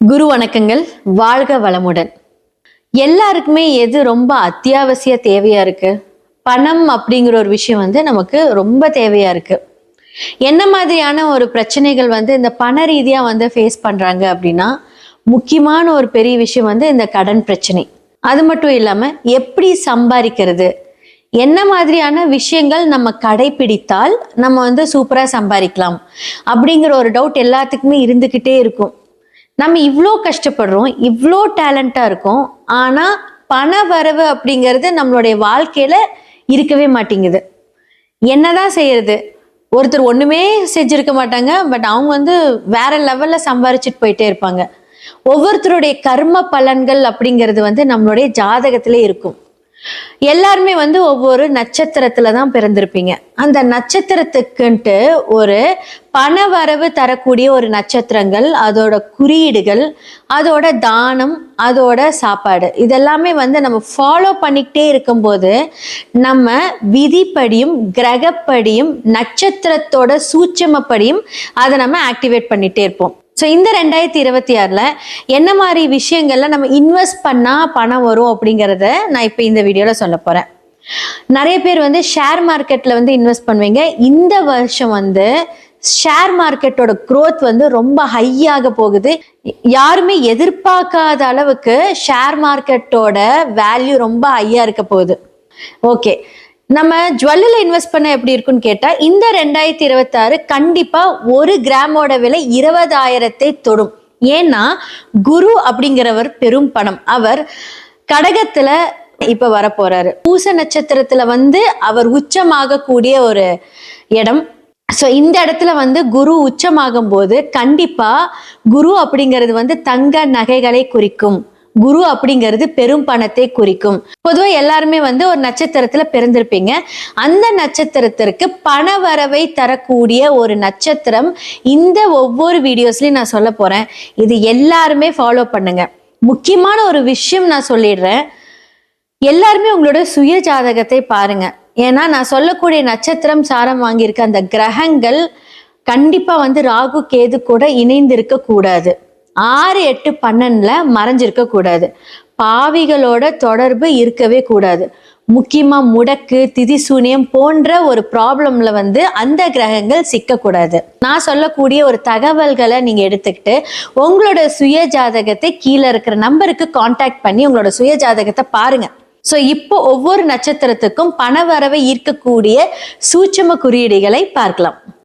குரு வணக்கங்கள். வாழ்க வளமுடன். எல்லாருக்குமே எது ரொம்ப அத்தியாவசிய தேவையா இருக்கு? பணம் அப்படிங்கிற ஒரு விஷயம் நமக்கு ரொம்ப தேவையா இருக்கு. என்ன மாதிரியான ஒரு பிரச்சனைகள் இந்த பண ரீதியா ஃபேஸ் பண்றாங்க அப்படின்னா, முக்கியமான ஒரு பெரிய விஷயம் இந்த கடன் பிரச்சனை. அது மட்டும் இல்லாம எப்படி சம்பாதிக்கிறது? என்ன மாதிரியான விஷயங்கள் நம்ம கடைபிடித்தால் நம்ம சூப்பரா சம்பாதிக்கலாம் அப்படிங்கிற ஒரு டவுட் எல்லாத்துக்குமே இருந்துகிட்டே இருக்கும். நம்ம இவ்ளோ கஷ்டப்படுறோம், இவ்ளோ டேலண்டா இருக்கோம். ஆனா, பண வரவு அப்படிங்கிறது நம்மளுடைய வாழ்க்கையில இருக்கவே மாட்டேங்குது. என்னதான் செய்யறது? ஒருத்தர் ஒண்ணுமே செஞ்சிருக்க மாட்டாங்க. பட் அவங்க வேற லெவல்ல சம்பாரிச்சுட்டு போயிட்டே இருப்பாங்க. ஒவ்வொருத்தருடைய கர்ம பலன்கள் அப்படிங்கிறது நம்மளுடைய ஜாதகத்திலே இருக்கும். எல்லாருமே ஒவ்வொரு நட்சத்திரத்துல தான் பிறந்திருப்பீங்க. அந்த நட்சத்திரத்துக்குன்ட்டு ஒரு பண வரவு தரக்கூடிய ஒரு நட்சத்திரங்கள், அதோட குறியீடுகள், அதோட தானம், அதோட சாப்பாடு இதெல்லாமே நம்ம ஃபாலோ பண்ணிக்கிட்டே இருக்கும்போது நம்ம விதிப்படியும் கிரகப்படியும் நட்சத்திரத்தோட சூட்சமப்படியும் அதை நம்ம ஆக்டிவேட் பண்ணிட்டே இருப்போம். ஸோ இந்த 2026ல என்ன மாதிரி விஷயங்கள்ல நம்ம இன்வெஸ்ட் பண்ணா பணம் வரும் அப்படிங்கிறத நான் இப்போ இந்த வீடியோல சொல்ல போறேன். நிறைய பேர் ஷேர் மார்க்கெட்ல இன்வெஸ்ட் பண்ணுவீங்க. இந்த வருஷம் ஷேர் மார்க்கெட்டோட growth ரொம்ப ஹையாக போகுது. யாருமே எதிர்பார்க்காத அளவுக்கு ஷேர் மார்க்கெட்டோட வேல்யூ ரொம்ப ஹையா இருக்க போகுது. ஓகே, நம்ம ஜுவல்லில் இன்வெஸ்ட் பண்ண எப்படி இருக்குன்னு கேட்டா, இந்த 2026 கண்டிப்பா ஒரு கிராமோட விலை 20,000 தொடும். ஏன்னா குரு அப்படிங்கிறவர் பெரும் பணம். அவர் கடகத்துல இப்ப வர போறாரு. பூச நட்சத்திரத்துல அவர் உச்சமாக கூடிய ஒரு இடம். ஸோ இந்த இடத்துல குரு உச்சமாகும் போது கண்டிப்பா குரு அப்படிங்கிறது தங்க நகைகளை குறிக்கும். குரு அப்படிங்கிறது பெரும் பணத்தை குறிக்கும். பொதுவா எல்லாருமே ஒரு நட்சத்திரத்துல பிறந்திருப்பீங்க. அந்த நட்சத்திரத்திற்கு பண வரவை தரக்கூடிய ஒரு நட்சத்திரம் இந்த ஒவ்வொரு வீடியோஸ்லயும் நான் சொல்ல போறேன். இது எல்லாருமே ஃபாலோ பண்ணுங்க. முக்கியமான ஒரு விஷயம் நான் சொல்லிடுறேன். எல்லாருமே உங்களோட சுய ஜாதகத்தை பாருங்க. ஏன்னா நான் சொல்லக்கூடிய நட்சத்திரம் சாரம் வாங்கியிருக்க அந்த கிரகங்கள் கண்டிப்பா ராகு கேது கூட இணைந்திருக்க கூடாது. 6, 8, 12ல மறைஞ்சிருக்க கூடாது. பாவிகளோட தொடர்பு இருக்கவே கூடாது. முக்கியமா முடக்கு, திதிசூனியம் போன்ற ஒரு ப்ராப்ளம்ல அந்த கிரகங்கள் சிக்கக்கூடாது. நான் சொல்லக்கூடிய ஒரு தகவல்களை நீங்க எடுத்துக்கிட்டு உங்களோட சுய ஜாதகத்தை கீழே இருக்கிற நம்பருக்கு கான்டாக்ட் பண்ணி உங்களோட சுய ஜாதகத்தை பாருங்க. ஸோ இப்போ ஒவ்வொரு நட்சத்திரத்துக்கும் பண வரவை ஈர்க்கக்கூடிய சூட்சம குறியீடுகளை பார்க்கலாம்.